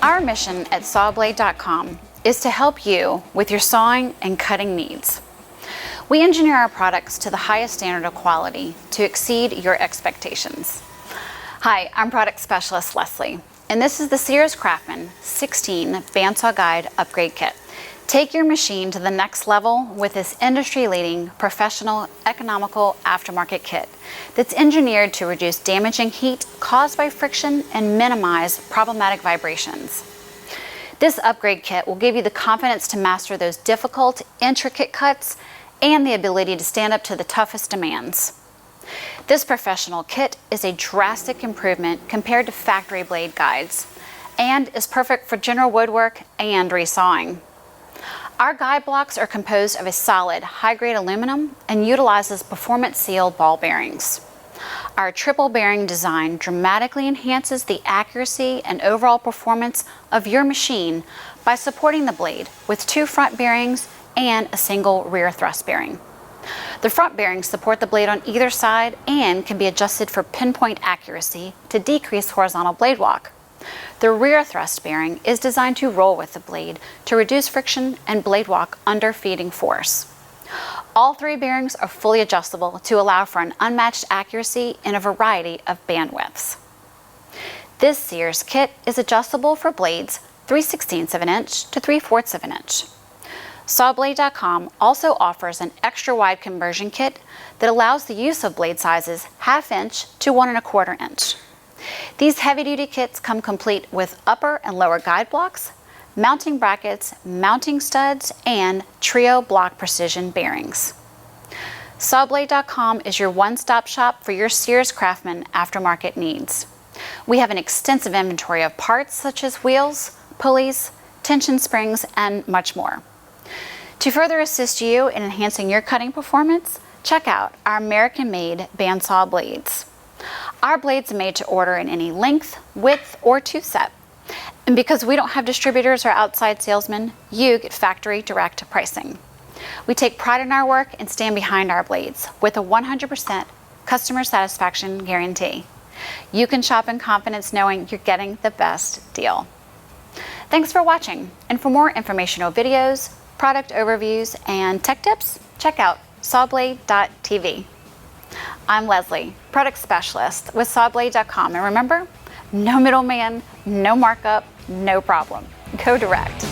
Our mission at Sawblade.com is to help you with your sawing and cutting needs. We engineer our products to the highest standard of quality to exceed your expectations. Hi, I'm Product Specialist Leslie, and this is the Sears Craftsman 16 Bandsaw Guide Upgrade Kit. Take your machine to the next level with this industry-leading, professional, economical aftermarket kit that's engineered to reduce damaging heat caused by friction and minimize problematic vibrations. This upgrade kit will give you the confidence to master those difficult, intricate cuts and the ability to stand up to the toughest demands. This professional kit is a drastic improvement compared to factory blade guides and is perfect for general woodwork and resawing. Our guide blocks are composed of a solid, high-grade aluminum and utilizes performance-sealed ball bearings. Our triple bearing design dramatically enhances the accuracy and overall performance of your machine by supporting the blade with 2 front bearings and a single rear thrust bearing. The front bearings support the blade on either side and can be adjusted for pinpoint accuracy to decrease horizontal blade walk. The rear thrust bearing is designed to roll with the blade to reduce friction and blade walk under feeding force. All 3 bearings are fully adjustable to allow for an unmatched accuracy in a variety of bandwidths. This Sears kit is adjustable for blades 3/16 of an inch to 3/4 of an inch. Sawblade.com also offers an extra wide conversion kit that allows the use of blade sizes 1/2 inch to 1 1/4 inch. These heavy-duty kits come complete with upper and lower guide blocks, mounting brackets, mounting studs, and trio block precision bearings. Sawblade.com is your one-stop shop for your Sears Craftsman aftermarket needs. We have an extensive inventory of parts such as wheels, pulleys, tension springs, and much more. To further assist you in enhancing your cutting performance, check out our American-made bandsaw blades. Our blades are made to order in any length, width, or 2-set. And because we don't have distributors or outside salesmen, you get factory direct pricing. We take pride in our work and stand behind our blades with a 100% customer satisfaction guarantee. You can shop in confidence knowing you're getting the best deal. Thanks for watching, and for more informational videos, product overviews, and tech tips, check out Sawblade.tv. I'm Leslie, Product Specialist with Sawblade.com, and remember, no middleman, no markup, no problem. Go direct.